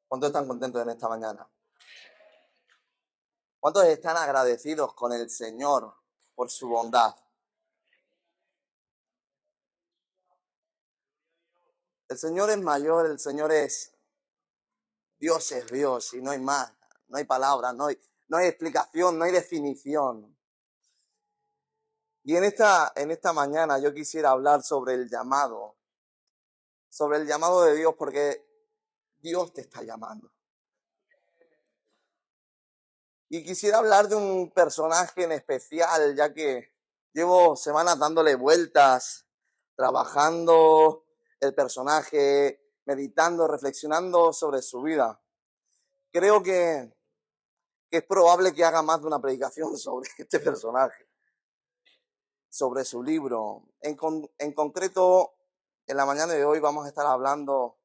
¿Cuántos están contentos en esta mañana? ¿Cuántos están agradecidos con el Señor por su bondad? El Señor es mayor, Dios es Dios y no hay más, no hay palabras, no hay explicación, no hay definición. Y en esta mañana yo quisiera hablar sobre el llamado de Dios, porque Dios te está llamando. Y quisiera hablar de un personaje en especial, ya que llevo semanas dándole vueltas, trabajando el personaje, meditando, reflexionando sobre su vida. Creo que es probable que haga más de una predicación sobre este personaje, sobre su libro. En concreto, en la mañana de hoy vamos a estar hablando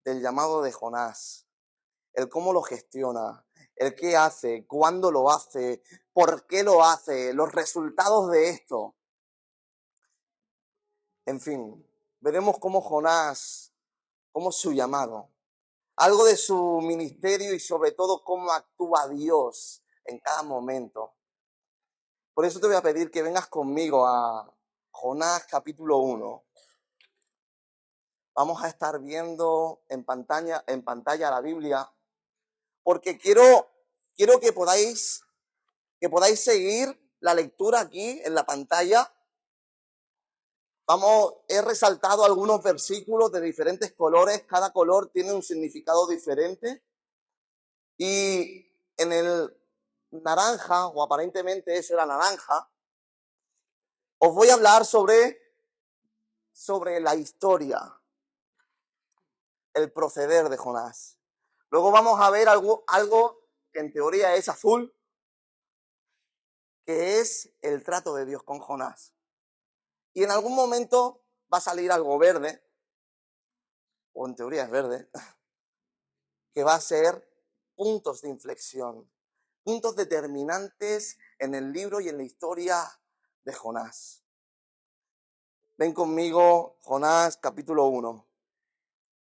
del llamado de Jonás, el cómo lo gestiona, el qué hace, cuándo lo hace, por qué lo hace, los resultados de esto. En fin, veremos cómo Jonás, cómo su llamado, algo de su ministerio y sobre todo cómo actúa Dios en cada momento. Por eso te voy a pedir que vengas conmigo a Jonás capítulo 1. Vamos a estar viendo en pantalla la Biblia, porque quiero que podáis seguir la lectura aquí en la pantalla. He resaltado algunos versículos de diferentes colores, cada color tiene un significado diferente. Y en el naranja, o aparentemente eso era naranja, os voy a hablar sobre la historia, el proceder de Jonás. Luego vamos a ver algo que en teoría es azul, que es el trato de Dios con Jonás. Y en algún momento va a salir algo verde, o en teoría es verde, que va a ser puntos de inflexión, puntos determinantes en el libro y en la historia de Jonás. Ven conmigo, Jonás capítulo 1.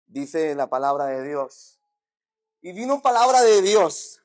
Dice la palabra de Dios. Y vino palabra de Dios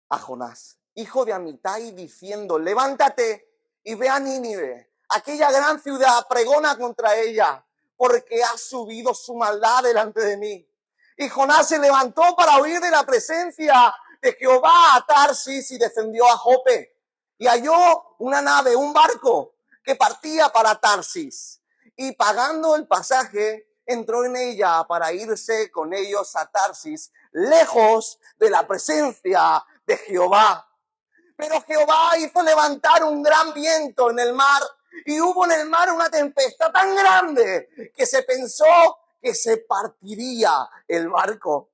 a Jonás, hijo de Amitai, diciendo: levántate y ve a Nínive, aquella gran ciudad, pregona contra ella, porque ha subido su maldad delante de mí. Y Jonás se levantó para huir de la presencia de Jehová a Tarsis y descendió a Jope. Y halló una nave, un barco, que partía para Tarsis. Y pagando el pasaje, entró en ella para irse con ellos a Tarsis, lejos de la presencia de Jehová. Pero Jehová hizo levantar un gran viento en el mar, y hubo en el mar una tempestad tan grande que se pensó que se partiría el barco.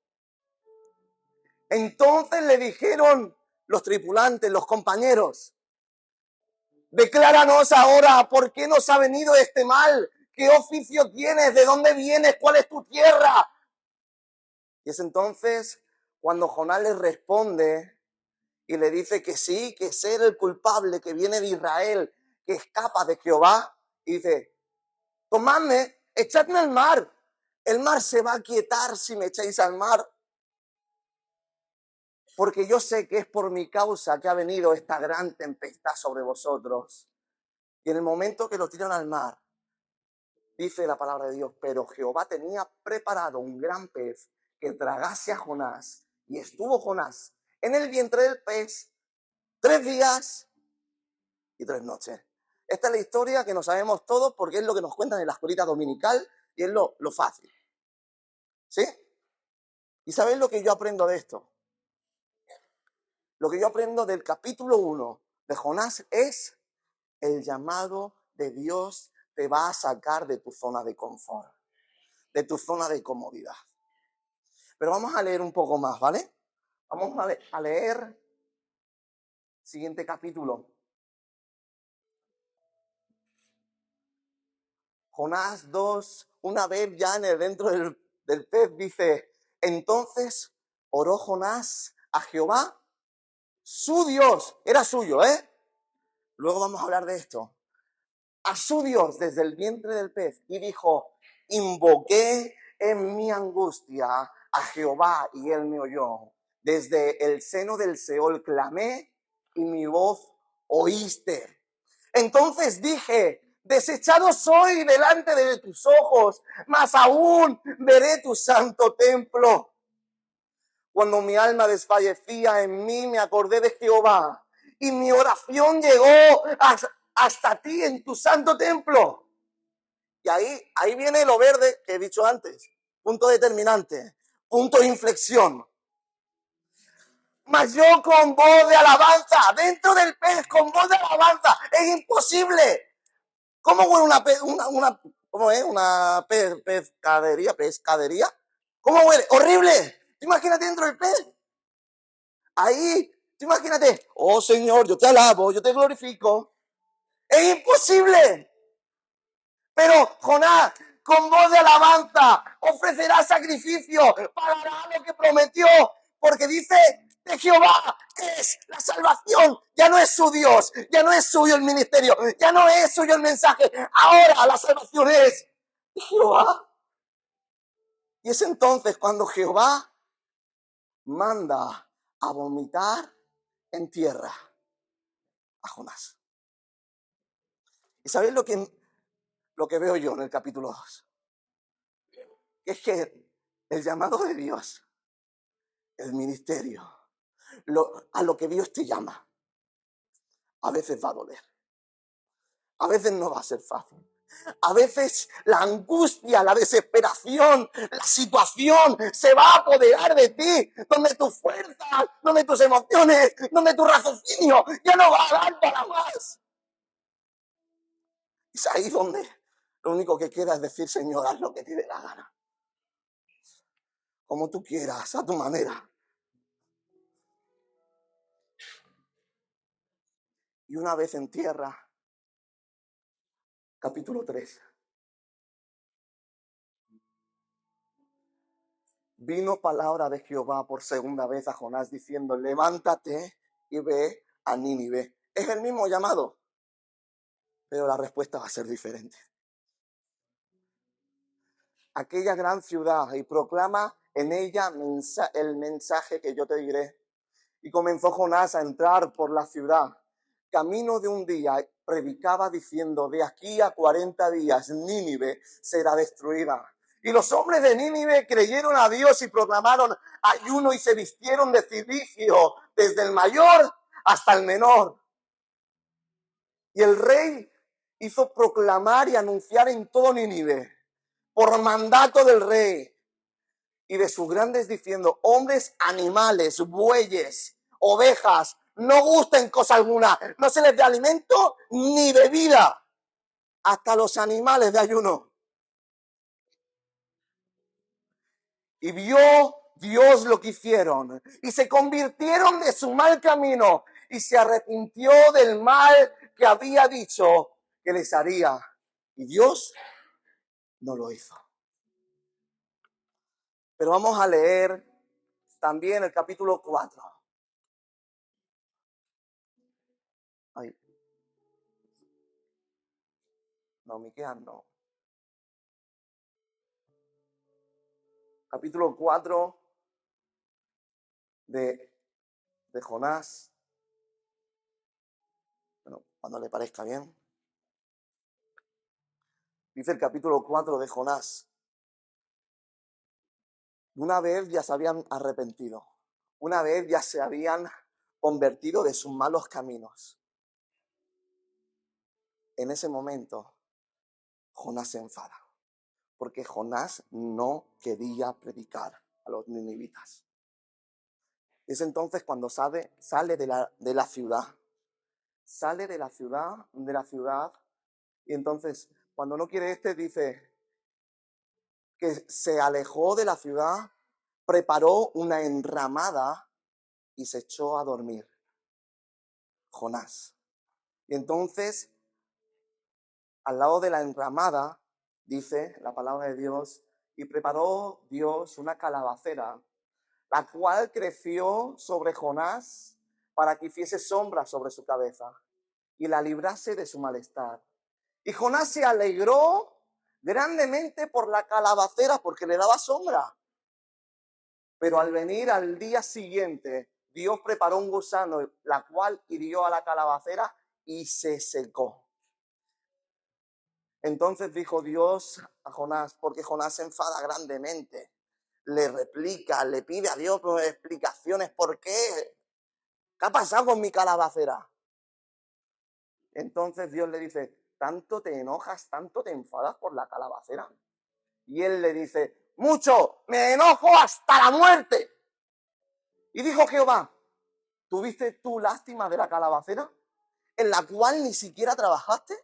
Entonces le dijeron los tripulantes, los compañeros: decláranos ahora por qué nos ha venido este mal, qué oficio tienes, de dónde vienes, cuál es tu tierra. Y es entonces cuando Jonás les responde y le dice que sí, que es él el culpable, que viene de Israel, que escapa de Jehová. Y dice: tomadme, echadme al mar. El mar se va a quietar si me echáis al mar. Porque yo sé que es por mi causa que ha venido esta gran tempestad sobre vosotros. Y en el momento que lo tiran al mar, dice la palabra de Dios: pero Jehová tenía preparado un gran pez que tragase a Jonás. Y estuvo Jonás en el vientre del pez 3 días y 3 noches. Esta es la historia que nos sabemos todos, porque es lo que nos cuentan en la escuelita dominical y es lo fácil. ¿Sí? ¿Y sabéis lo que yo aprendo de esto? Lo que yo aprendo del capítulo 1 de Jonás es: el llamado de Dios te va a sacar de tu zona de confort, de tu zona de comodidad. Pero vamos a leer un poco más, ¿vale? Vamos a leer siguiente capítulo. Jonás 2, una vez ya dentro del pez, dice: entonces oró Jonás a Jehová, su Dios, era suyo, Luego vamos a hablar de esto. A su Dios desde el vientre del pez, y dijo: invoqué en mi angustia a Jehová y él me oyó. Desde el seno del Seol clamé y mi voz oíste. Entonces dije, desechado soy delante de tus ojos, mas aún veré tu santo templo. Cuando mi alma desfallecía en mí, me acordé de Jehová y mi oración llegó hasta ti en tu santo templo. Y ahí viene lo verde que he dicho antes. Punto determinante, punto de inflexión. Mas yo con voz de alabanza, dentro del pez, con voz de alabanza, es imposible. ¿Cómo huele una pescadería? ¿Cómo huele? ¡Horrible! Imagínate dentro del pez. Ahí, imagínate, oh Señor, yo te alabo, yo te glorifico. Es imposible. Pero Jonás, con voz de alabanza, ofrecerá sacrificio, pagará lo que prometió, porque dice de Jehová es la salvación. Ya no es su Dios, ya no es suyo el ministerio, ya no es suyo el mensaje. Ahora la salvación es de Jehová. Y es entonces cuando Jehová manda a vomitar en tierra a Jonás. ¿Y sabéis lo que veo yo en el capítulo 2? Es que el llamado de Dios, el ministerio, a lo que Dios te llama, a veces va a doler. A veces no va a ser fácil. A veces la angustia, la desesperación, la situación se va a apoderar de ti, donde tus fuerzas, donde tus emociones, donde tu raciocinio ya no va a dar para más. Es ahí donde lo único que queda es decir, Señor, haz lo que te dé la gana. Como tú quieras, a tu manera. Y una vez en tierra, capítulo 3. Vino palabra de Jehová por segunda vez a Jonás diciendo, levántate y ve a Nínive. Es el mismo llamado, pero la respuesta va a ser diferente. Aquella gran ciudad y proclama en ella el mensaje que yo te diré. Y comenzó Jonás a entrar por la ciudad. Camino de un día predicaba diciendo, de aquí a 40 días Nínive será destruida. Y los hombres de Nínive creyeron a Dios y proclamaron ayuno y se vistieron de cilicio, desde el mayor hasta el menor. Y el rey hizo proclamar y anunciar en todo Nínive, por mandato del rey y de sus grandes, diciendo, hombres, animales, bueyes, ovejas, no gusten cosa alguna, no se les dé alimento ni bebida, hasta los animales de ayuno. Y vio Dios lo que hicieron, y se convirtieron de su mal camino, y se arrepintió del mal que había dicho que les haría. Y Dios no lo hizo. Pero vamos a leer también el capítulo 4. Ay. No, Miqueas no. Capítulo 4 de Jonás. Bueno, cuando le parezca bien. Dice el capítulo 4 de Jonás. Una vez ya se habían arrepentido. Una vez ya se habían convertido de sus malos caminos. En ese momento, Jonás se enfada. Porque Jonás no quería predicar a los ninivitas. Es entonces cuando sale de la ciudad. Sale de la ciudad. Y entonces, cuando no quiere dice que se alejó de la ciudad, preparó una enramada y se echó a dormir. Jonás. Y entonces, al lado de la enramada, dice la palabra de Dios, y preparó Dios una calabacera, la cual creció sobre Jonás para que hiciese sombra sobre su cabeza y la librase de su malestar. Y Jonás se alegró grandemente por la calabacera porque le daba sombra. Pero al venir al día siguiente, Dios preparó un gusano, la cual hirió a la calabacera y se secó. Entonces dijo Dios a Jonás, porque Jonás se enfada grandemente, le replica, le pide a Dios explicaciones, ¿por qué? ¿Qué ha pasado con mi calabacera? Entonces Dios le dice, ¿tanto te enojas, tanto te enfadas por la calabacera? Y él le dice, mucho, me enojo hasta la muerte. Y dijo Jehová, ¿tuviste tú lástima de la calabacera, en la cual ni siquiera trabajaste?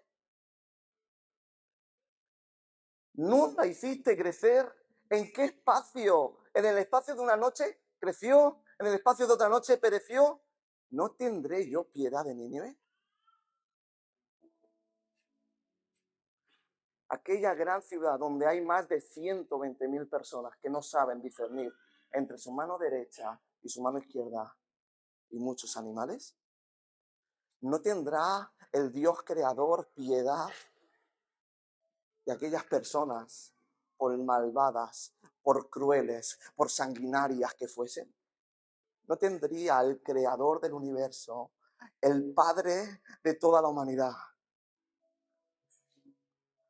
¿No la hiciste crecer? ¿En qué espacio? ¿En el espacio de una noche creció? ¿En el espacio de otra noche pereció? ¿No tendré yo piedad de Nínive? Aquella gran ciudad donde hay más de 120,000 personas que no saben discernir entre su mano derecha y su mano izquierda y muchos animales. ¿No tendrá el Dios creador piedad de aquellas personas, por malvadas, por crueles, por sanguinarias que fuesen? ¿No tendría el creador del universo, el padre de toda la humanidad,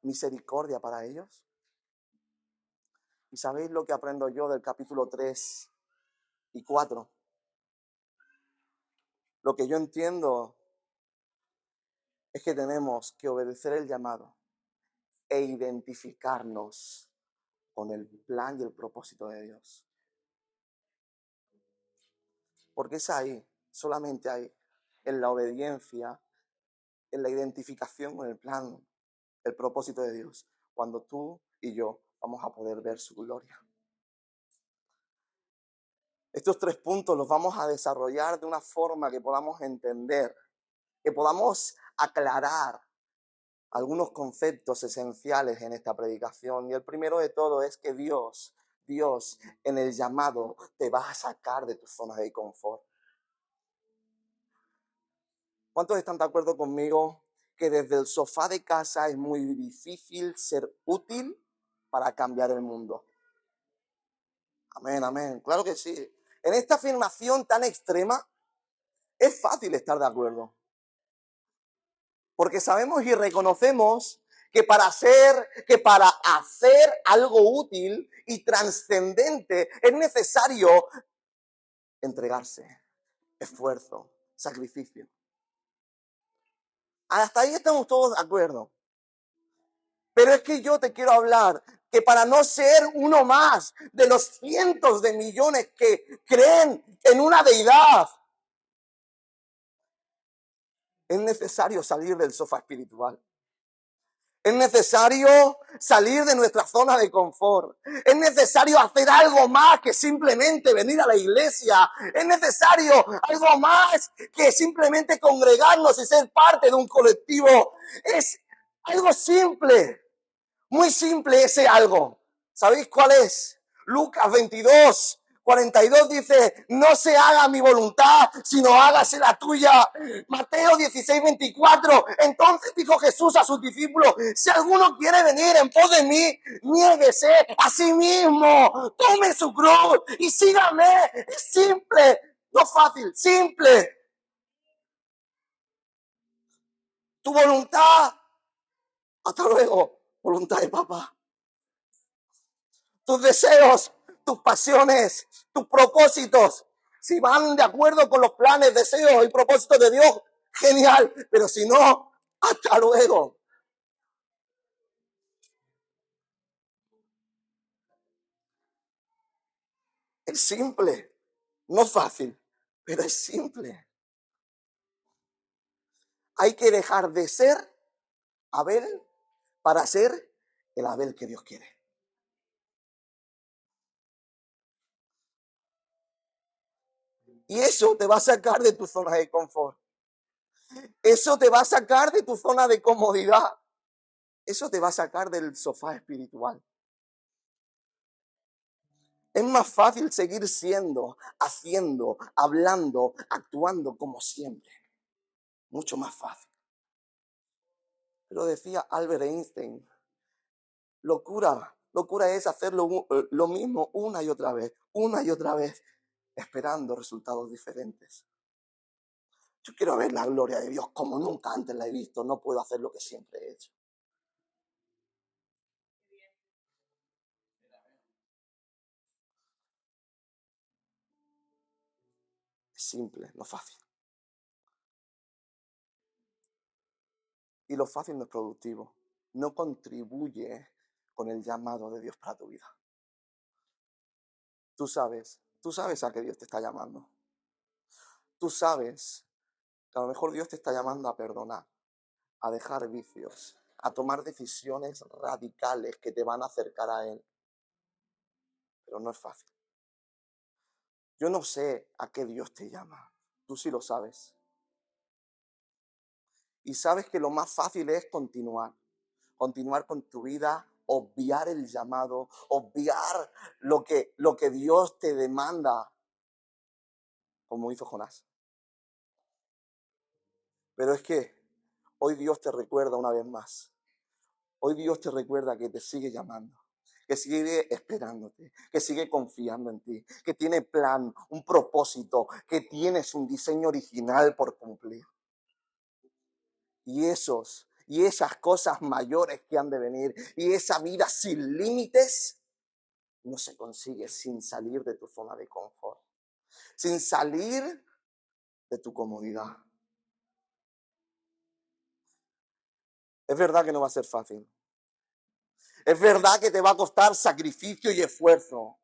misericordia para ellos? ¿Y sabéis lo que aprendo yo del capítulo 3 y 4? Lo que yo entiendo es que tenemos que obedecer el llamado e identificarnos con el plan y el propósito de Dios. Porque es ahí, solamente ahí, en la obediencia, en la identificación con el plan, el propósito de Dios, cuando tú y yo vamos a poder ver su gloria. Estos 3 puntos los vamos a desarrollar de una forma que podamos entender, que podamos aclarar algunos conceptos esenciales en esta predicación. Y el primero de todo es que Dios en el llamado te va a sacar de tu zona de confort. ¿Cuántos están de acuerdo conmigo que desde el sofá de casa es muy difícil ser útil para cambiar el mundo? Amén, amén. Claro que sí. En esta afirmación tan extrema es fácil estar de acuerdo. Porque sabemos y reconocemos que para hacer algo útil y trascendente es necesario entregarse, esfuerzo, sacrificio. Hasta ahí estamos todos de acuerdo. Pero es que yo te quiero hablar que para no ser uno más de los cientos de millones que creen en una deidad, es necesario salir del sofá espiritual. Es necesario salir de nuestra zona de confort. Es necesario hacer algo más que simplemente venir a la iglesia. Es necesario algo más que simplemente congregarnos y ser parte de un colectivo. Es algo simple, muy simple ese algo. ¿Sabéis cuál es? Lucas 22:42 dice, no se haga mi voluntad, sino hágase la tuya. Mateo 16:24, entonces dijo Jesús a sus discípulos, si alguno quiere venir en pos de mí, niéguese a sí mismo, tome su cruz y sígame. Es simple, no fácil, simple. Tu voluntad, hasta luego, voluntad de papá. Tus deseos, tus pasiones, tus propósitos, si van de acuerdo con los planes, deseos y propósitos de Dios, genial. Pero si no, hasta luego. Es simple, no fácil, pero es simple. Hay que dejar de ser Abel para ser el Abel que Dios quiere. Y eso te va a sacar de tu zona de confort. Eso te va a sacar de tu zona de comodidad. Eso te va a sacar del sofá espiritual. Es más fácil seguir siendo, haciendo, hablando, actuando como siempre. Mucho más fácil. Pero decía Albert Einstein, locura Locura es hacerlo lo mismo una y otra vez, esperando resultados diferentes. Yo quiero ver la gloria de Dios como nunca antes la he visto. No puedo hacer lo que siempre he hecho. Es simple, no fácil. Y lo fácil no es productivo. No contribuye con el llamado de Dios para tu vida. Tú sabes a qué Dios te está llamando. Tú sabes que a lo mejor Dios te está llamando a perdonar, a dejar vicios, a tomar decisiones radicales que te van a acercar a Él. Pero no es fácil. Yo no sé a qué Dios te llama. Tú sí lo sabes. Y sabes que lo más fácil es continuar con tu vida, obviar el llamado, obviar lo que Dios te demanda, como hizo Jonás. Pero es que hoy Dios te recuerda una vez más. Hoy Dios te recuerda que te sigue llamando, que sigue esperándote, que sigue confiando en ti, que tiene plan, un propósito, que tienes un diseño original por cumplir. Y esas cosas mayores que han de venir, y esa vida sin límites, no se consigue sin salir de tu zona de confort, sin salir de tu comodidad. Es verdad que no va a ser fácil. Es verdad que te va a costar sacrificio y esfuerzo.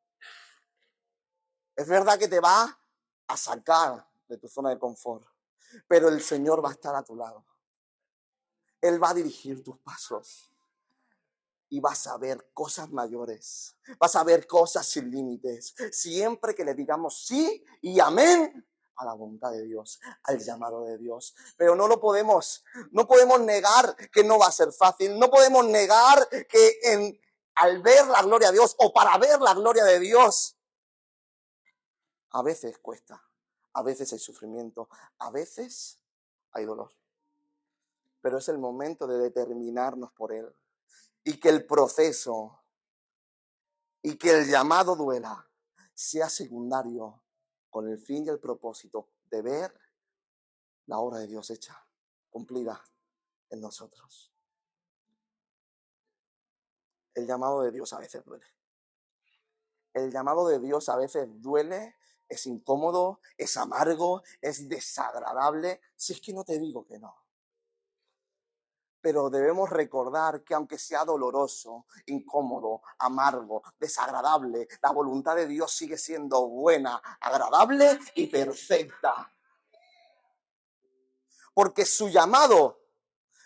Es verdad que te va a sacar de tu zona de confort. Pero el Señor va a estar a tu lado. Él va a dirigir tus pasos. Y vas a ver cosas mayores. Vas a ver cosas sin límites. Siempre que le digamos sí y amén a la voluntad de Dios, al llamado de Dios. Pero no podemos negar que no va a ser fácil. No podemos negar que al ver la gloria de Dios o para ver la gloria de Dios, a veces cuesta, a veces hay sufrimiento, a veces hay dolor. Pero es el momento de determinarnos por Él. Y que el proceso y que el llamado duela sea secundario con el fin y el propósito de ver la obra de Dios hecha, cumplida en nosotros. El llamado de Dios a veces duele. El llamado de Dios a veces duele, es incómodo, es amargo, es desagradable. Si es que no te digo que no. Pero debemos recordar que aunque sea doloroso, incómodo, amargo, desagradable, la voluntad de Dios sigue siendo buena, agradable y perfecta. Porque su llamado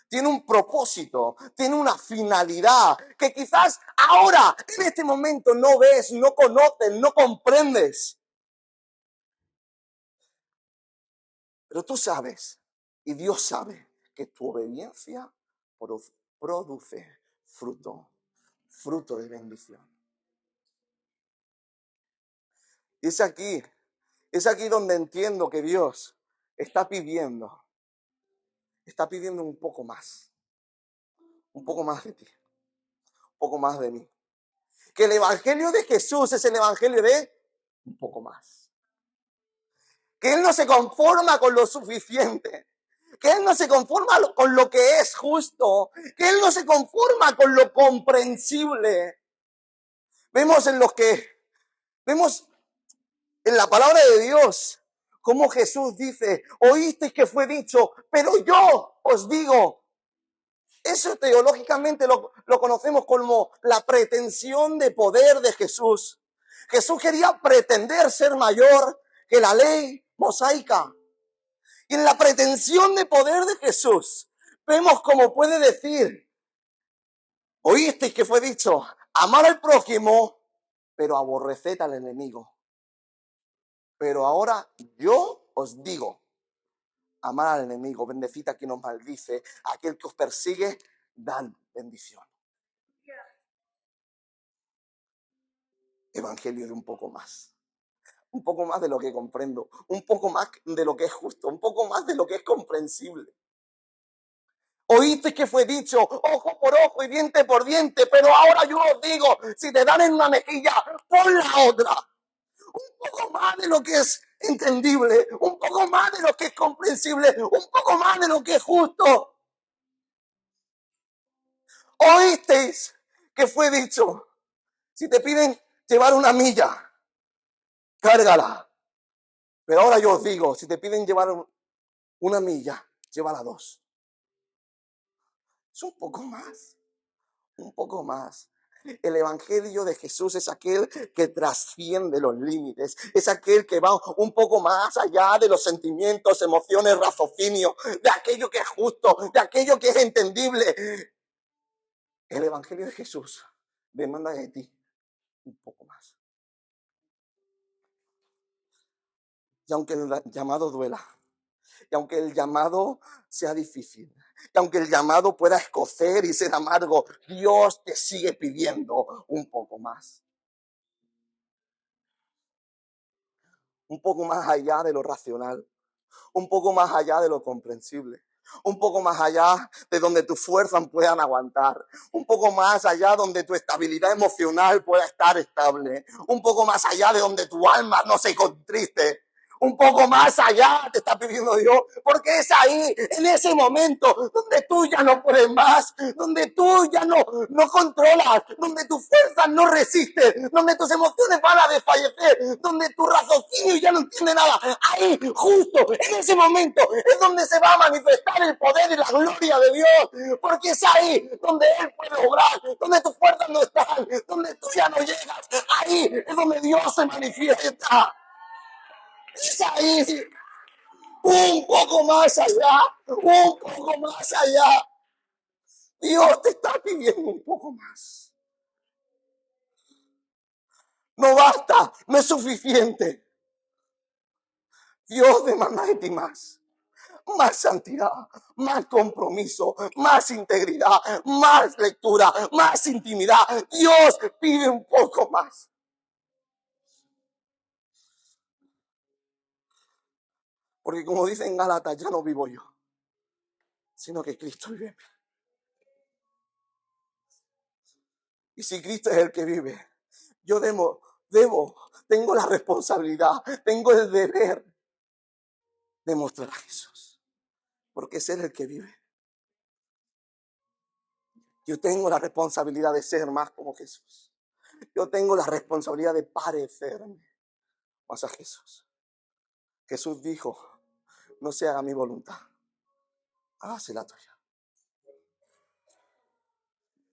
tiene un propósito, tiene una finalidad que quizás ahora, en este momento, no ves, no conoces, no comprendes. Pero tú sabes, y Dios sabe, que tu obediencia produce fruto de bendición. Y es aquí donde entiendo que Dios está pidiendo un poco más de ti, un poco más de mí. Que el evangelio de Jesús es el evangelio de un poco más. Que Él no se conforma con lo suficiente. Que Él no se conforma con lo que es justo. Que Él no se conforma con lo comprensible. Vemos en la palabra de Dios cómo Jesús dice, oísteis que fue dicho, pero yo os digo. Eso teológicamente lo conocemos como la pretensión de poder de Jesús. Jesús quería pretender ser mayor que la ley mosaica. Y en la pretensión de poder de Jesús, vemos cómo puede decir, oísteis que fue dicho, amar al prójimo, pero aborreced al enemigo. Pero ahora yo os digo, amar al enemigo, bendecid a quien os maldice, a aquel que os persigue, dan bendición. Evangelio de un poco más de lo que comprendo, un poco más de lo que es justo, un poco más de lo que es comprensible. Oíste que fue dicho, ojo por ojo y diente por diente, pero ahora yo os digo, si te dan en una mejilla, pon la otra. Un poco más de lo que es entendible, un poco más de lo que es comprensible, un poco más de lo que es justo. Oísteis que fue dicho, si te piden llevar una milla, cárgala. Pero ahora yo os digo, si te piden llevar una milla, llévala 2. Es un poco más, un poco más. El evangelio de Jesús es aquel que trasciende los límites, es aquel que va un poco más allá de los sentimientos, emociones, raciocinio, de aquello que es justo, de aquello que es entendible. El evangelio de Jesús demanda de ti un poco más. Y aunque el llamado duela, y aunque el llamado sea difícil, y aunque el llamado pueda escocer y ser amargo, Dios te sigue pidiendo un poco más. Un poco más allá de lo racional, un poco más allá de lo comprensible, un poco más allá de donde tus fuerzas puedan aguantar, un poco más allá donde tu estabilidad emocional pueda estar estable, un poco más allá de donde tu alma no se contriste. Un poco más allá te está pidiendo Dios, porque es ahí, en ese momento, donde tú ya no puedes más, donde tú ya no controlas, donde tus fuerzas no resisten, donde tus emociones van a desfallecer, donde tu raciocinio ya no entiende nada. Ahí, justo en ese momento, es donde se va a manifestar el poder y la gloria de Dios, porque es ahí donde Él puede obrar, donde tus fuerzas no están, donde tú ya no llegas. Ahí es donde Dios se manifiesta. Es ahí, un poco más allá, un poco más allá. Dios te está pidiendo un poco más. No basta, no es suficiente. Dios demanda de ti más. Más santidad, más compromiso, más integridad, más lectura, más intimidad. Dios pide un poco más. Porque como dice en Gálatas, ya no vivo yo, sino que Cristo vive en mí. Y si Cristo es el que vive, yo tengo la responsabilidad, tengo el deber de mostrar a Jesús, porque es Él el que vive. Yo tengo la responsabilidad de ser más como Jesús. Yo tengo la responsabilidad de parecerme más a Jesús. Jesús dijo, no se haga mi voluntad, hágase la tuya.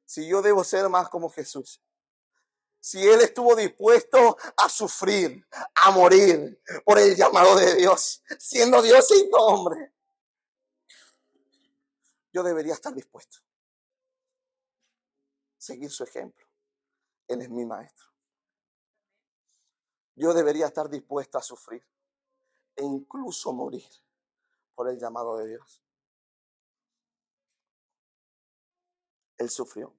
Si yo debo ser más como Jesús, si Él estuvo dispuesto a sufrir, a morir por el llamado de Dios, siendo Dios y hombre, yo debería estar dispuesto a seguir su ejemplo. Él es mi maestro. Yo debería estar dispuesto a sufrir e incluso morir por el llamado de Dios. Él sufrió,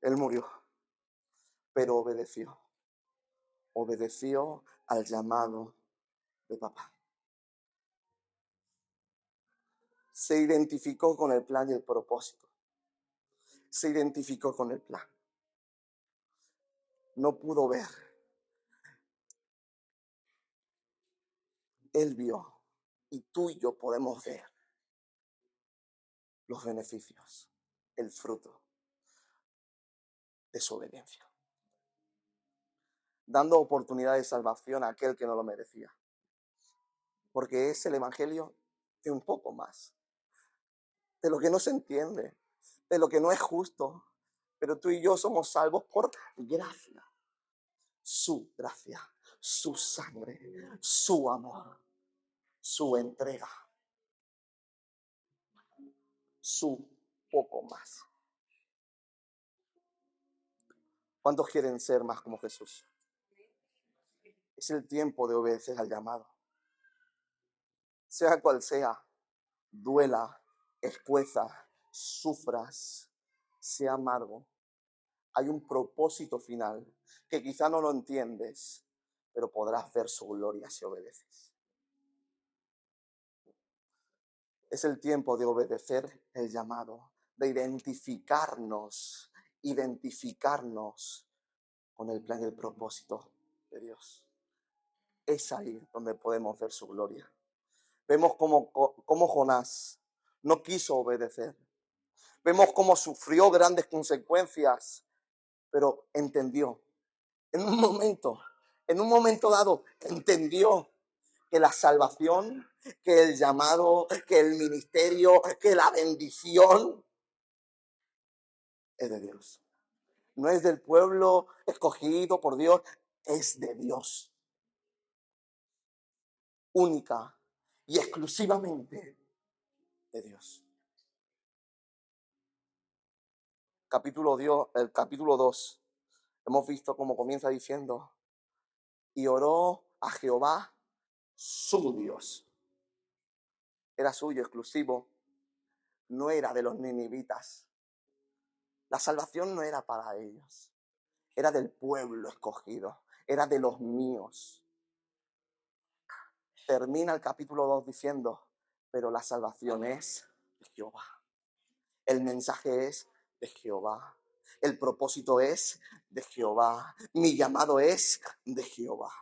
Él murió, pero obedeció al llamado de papá. Se identificó con el plan y el propósito. Se identificó con el plan. No pudo ver. Él vio. Y tú y yo podemos ver los beneficios, el fruto de su obediencia. Dando oportunidad de salvación a aquel que no lo merecía. Porque es el evangelio de un poco más. De lo que no se entiende. De lo que no es justo. Pero tú y yo somos salvos por gracia. Su gracia, su sangre, su amor, su entrega, su poco más. ¿Cuántos quieren ser más como Jesús? Es el tiempo de obedecer al llamado. Sea cual sea, duela, escueza, sufras, sea amargo. Hay un propósito final que quizá no lo entiendes, pero podrás ver su gloria si obedeces. Es el tiempo de obedecer el llamado, de identificarnos con el plan y el propósito de Dios. Es ahí donde podemos ver su gloria. Vemos cómo Jonás no quiso obedecer. Vemos cómo sufrió grandes consecuencias, pero entendió. En un momento dado, entendió que la salvación, que el llamado, que el ministerio, que la bendición es de Dios. No es del pueblo escogido por Dios, es de Dios. Única y exclusivamente de Dios. El capítulo 2, hemos visto cómo comienza diciendo, y oró a Jehová su Dios. Era suyo, exclusivo, no era de los ninivitas. La salvación no era para ellos, era del pueblo escogido, era de los míos. Termina el capítulo 2 diciendo, pero la salvación es de Jehová. El mensaje es de Jehová. El propósito es de Jehová. Mi llamado es de Jehová.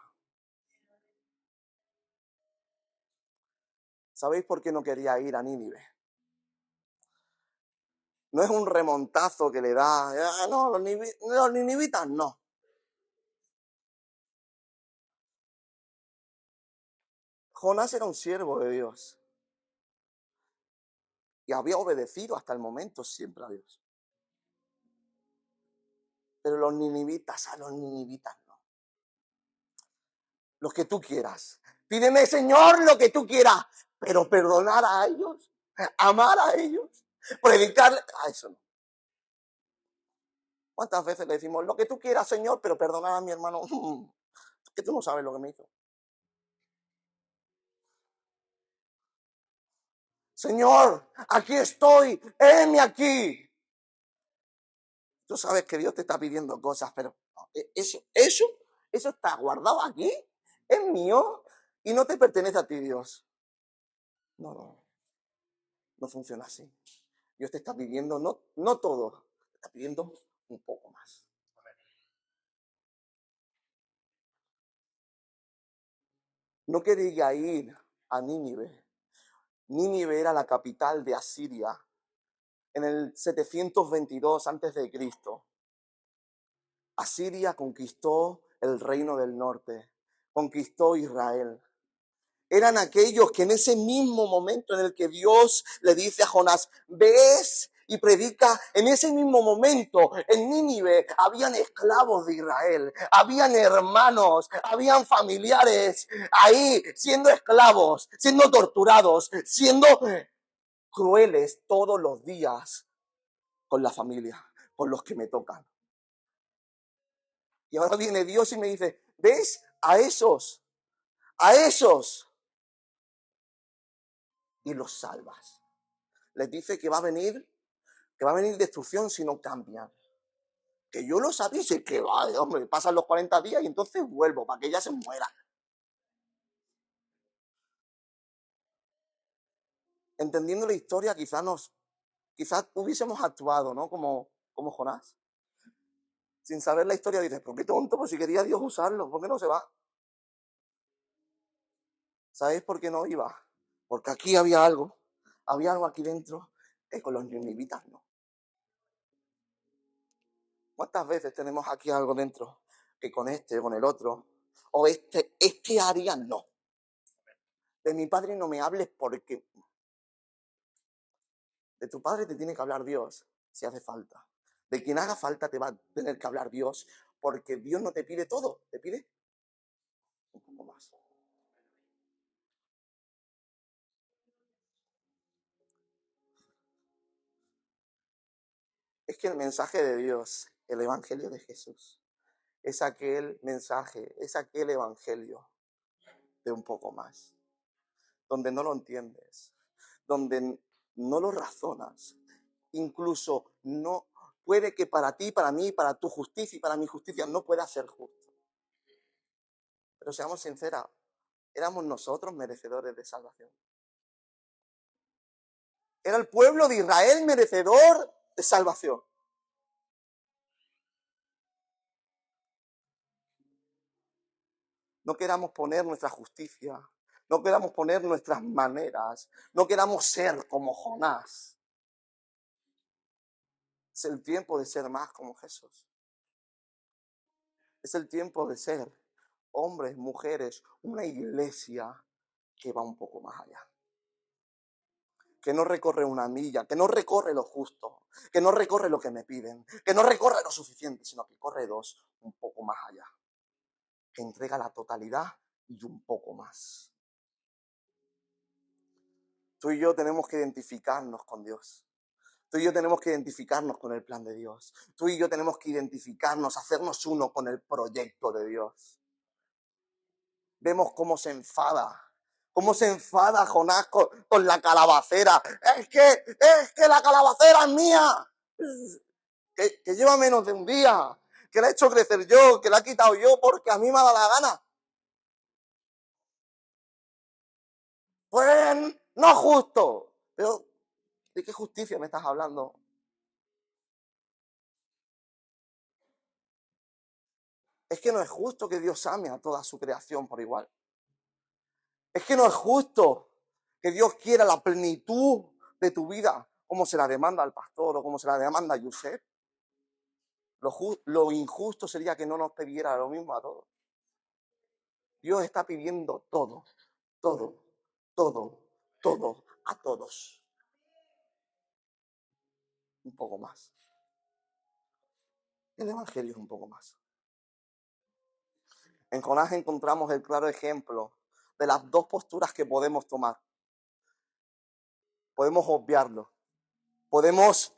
¿Sabéis por qué no quería ir a Nínive? No es un remontazo que le da, no, los ninivitas no. Jonás era un siervo de Dios y había obedecido hasta el momento siempre a Dios. Pero a los ninivitas no. Los que tú quieras. Pídeme, Señor, lo que tú quieras, pero perdonar a ellos, amar a ellos, predicarle, a eso no. ¿Cuántas veces le decimos, lo que tú quieras, Señor, pero perdonar a mi hermano? Que tú no sabes lo que me hizo. Señor, aquí estoy, heme aquí. Tú sabes que Dios te está pidiendo cosas, pero eso está guardado aquí, es mío y no te pertenece a ti, Dios. No funciona así. Dios te está pidiendo no todo, te está pidiendo un poco más. No quería ir a Nínive. Nínive era la capital de Asiria en el 722 a.C. Asiria conquistó el reino del norte, conquistó Israel. Eran aquellos que en ese mismo momento en el que Dios le dice a Jonás, ves y predica, en ese mismo momento en Nínive habían esclavos de Israel, habían hermanos, habían familiares ahí siendo esclavos, siendo torturados, siendo crueles todos los días con la familia, con los que me tocan. Y ahora viene Dios y me dice, ¿ves? A esos, y los salvas. Les dice que va a venir destrucción si no cambian. Que yo los avise, que hombre, pasan los 40 días y entonces vuelvo para que ella se muera. Entendiendo la historia, quizás hubiésemos actuado, ¿no? Como Jonás. Sin saber la historia, dices, pero qué tonto, pues si quería Dios usarlo, ¿por qué no se va? ¿Sabéis por qué no iba? Porque aquí había algo aquí dentro que con los ninivitas no. ¿Cuántas veces tenemos aquí algo dentro que con este, con el otro, o este área no? De mi padre no me hables porque de tu padre te tiene que hablar Dios si hace falta. De quien haga falta te va a tener que hablar Dios porque Dios no te pide todo, te pide un poco más. Es que el mensaje de Dios, el evangelio de Jesús, es aquel mensaje, es aquel evangelio de un poco más, donde no lo entiendes, donde no lo razonas, incluso no puede que para ti, para mí, para tu justicia y para mi justicia no pueda ser justo. Pero seamos sinceros, ¿éramos nosotros merecedores de salvación? Era el pueblo de Israel merecedor de salvación. No queramos poner nuestra justicia, no queramos poner nuestras maneras, no queramos ser como Jonás. Es el tiempo de ser más como Jesús. Es el tiempo de ser hombres, mujeres, una iglesia que va un poco más allá. Que no recorre una milla, que no recorre lo justo, que no recorre lo que me piden, que no recorre lo suficiente, sino que corre dos, un poco más allá. Que entrega la totalidad y un poco más. Tú y yo tenemos que identificarnos con Dios. Tú y yo tenemos que identificarnos con el plan de Dios. Tú y yo tenemos que identificarnos, hacernos uno con el proyecto de Dios. Vemos cómo se enfada. Cómo se enfada Jonás con la calabacera. Es que la calabacera es mía. Que lleva menos de un día. Que la he hecho crecer yo. Que la he quitado yo porque a mí me ha dado la gana. Pues no es justo. Pero, ¿de qué justicia me estás hablando? Es que no es justo que Dios ame a toda su creación por igual. Es que no es justo que Dios quiera la plenitud de tu vida como se la demanda al pastor o como se la demanda a Yusef. Lo injusto sería que no nos pidiera lo mismo a todos. Dios está pidiendo todo, todo, todo, todo, a todos. Un poco más. El Evangelio es un poco más. En Jonás encontramos el claro ejemplo de las dos posturas que podemos tomar. Podemos obviarlo. Podemos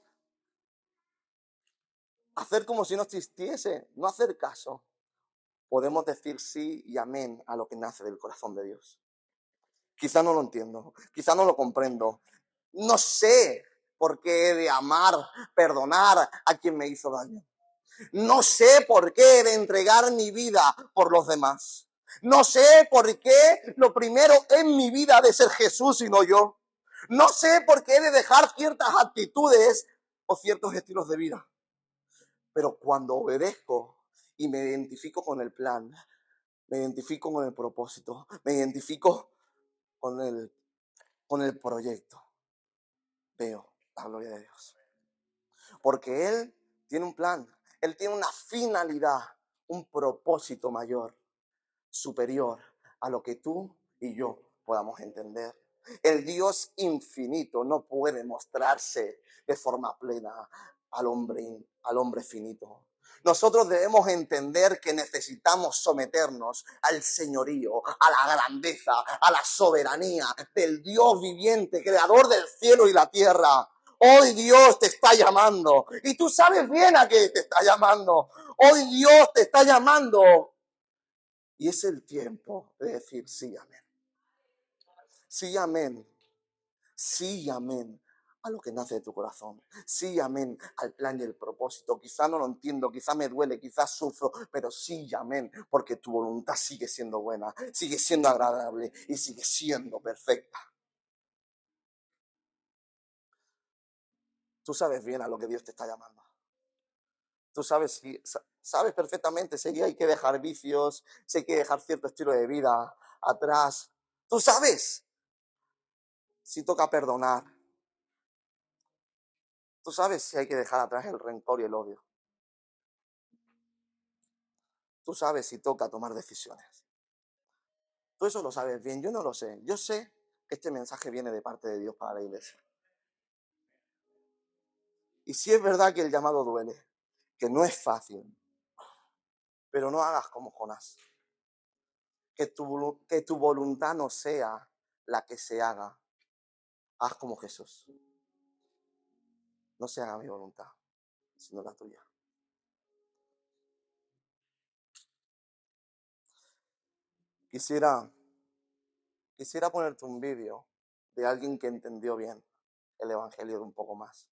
hacer como si no existiese, no hacer caso. Podemos decir sí y amén a lo que nace del corazón de Dios. Quizá no lo entiendo, quizá no lo comprendo. No sé por qué he de amar, perdonar a quien me hizo daño. No sé por qué he de entregar mi vida por los demás. No sé por qué lo primero en mi vida ha de ser Jesús y no yo. No sé por qué he de dejar ciertas actitudes o ciertos estilos de vida. Pero cuando obedezco y me identifico con el plan, me identifico con el propósito, me identifico con el proyecto, veo la gloria de Dios. Porque Él tiene un plan, Él tiene una finalidad, un propósito mayor, superior a lo que tú y yo podamos entender. El Dios infinito no puede mostrarse de forma plena al hombre finito. Nosotros debemos entender que necesitamos someternos al señorío, a la grandeza, a la soberanía del Dios viviente, creador del cielo y la tierra. Hoy Dios te está llamando y tú sabes bien a qué te está llamando. Hoy Dios te está llamando y es el tiempo de decir sí, amén. Sí, amén. Sí, amén a lo que nace de tu corazón. Sí, amén al plan y el propósito. Quizá no lo entiendo, quizá me duele, quizá sufro, pero sí, amén, porque tu voluntad sigue siendo buena, sigue siendo agradable y sigue siendo perfecta. Tú sabes bien a lo que Dios te está llamando. Tú sabes perfectamente, sé que hay que dejar vicios, sé que hay que dejar cierto estilo de vida atrás. Tú sabes si toca perdonar. Tú sabes si hay que dejar atrás el rencor y el odio. Tú sabes si toca tomar decisiones. Tú eso lo sabes bien, yo no lo sé. Yo sé que este mensaje viene de parte de Dios para la iglesia. Y sí es verdad que el llamado duele, que no es fácil, pero no hagas como Jonás. Que tu voluntad no sea la que se haga. Haz como Jesús. No se haga mi voluntad, sino la tuya. Quisiera ponerte un vídeo de alguien que entendió bien el evangelio de un poco más.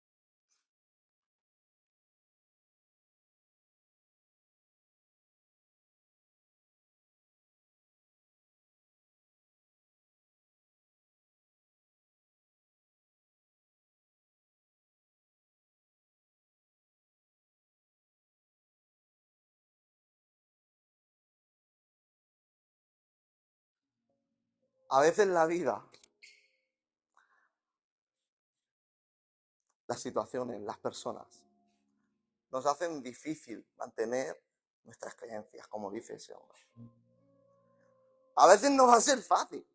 A veces en la vida, las situaciones, las personas, nos hacen difícil mantener nuestras creencias, como dice ese hombre. A veces no va a ser fácil.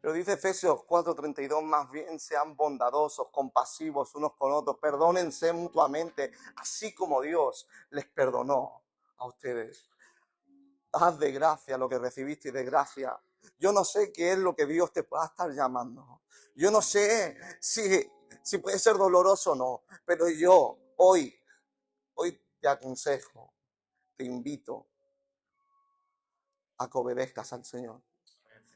Pero dice Efesios 4:32, más bien sean bondadosos, compasivos unos con otros, perdónense mutuamente, así como Dios les perdonó a ustedes. Haz de gracia lo que recibiste de gracia. Yo no sé qué es lo que Dios te pueda estar llamando. Yo no sé si puede ser doloroso o no, pero yo hoy te aconsejo, te invito a que obedezcas al Señor.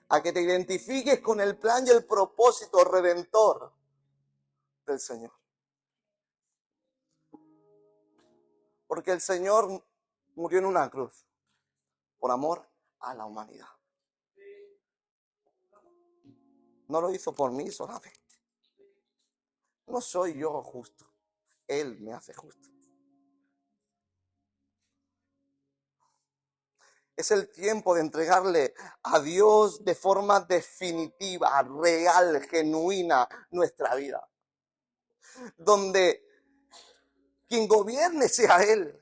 A que te identifiques con el plan y el propósito redentor del Señor. Porque el Señor murió en una cruz por amor a la humanidad. No lo hizo por mí solamente. No soy yo justo. Él me hace justo. Es el tiempo de entregarle a Dios de forma definitiva, real, genuina nuestra vida. Donde quien gobierne sea Él.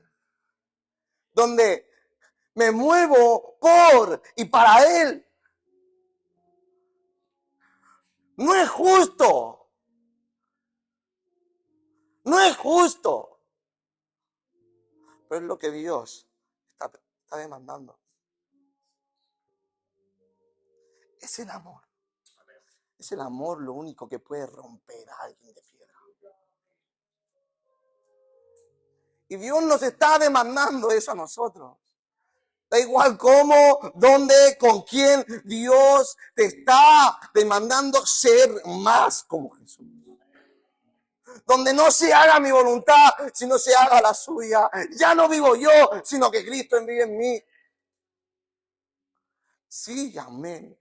Donde me muevo por y para Él. No es justo. No es justo. Pero es lo que Dios está demandando. Es el amor. Es el amor lo único que puede romper a alguien de piedra. Y Dios nos está demandando eso a nosotros. Da igual cómo, dónde, con quién, Dios te está demandando ser más como Jesús. Donde no se haga mi voluntad, sino se haga la suya. Ya no vivo yo, sino que Cristo vive en mí. Sí y amén.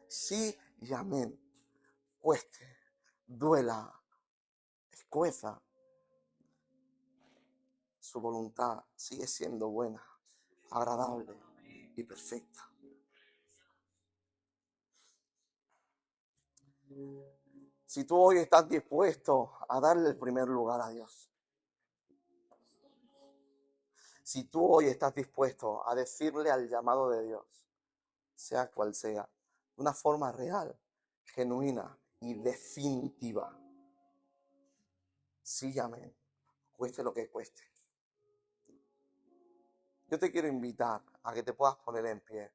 Sí y amén. Cueste, duela, escueza. Su voluntad sigue siendo buena, agradable y perfecta. Si tú hoy estás dispuesto a darle el primer lugar a Dios, si tú hoy estás dispuesto a decirle al llamado de Dios, sea cual sea, de una forma real, genuina y definitiva, sí, amén, cueste lo que cueste. Yo te quiero invitar a que te puedas poner en pie.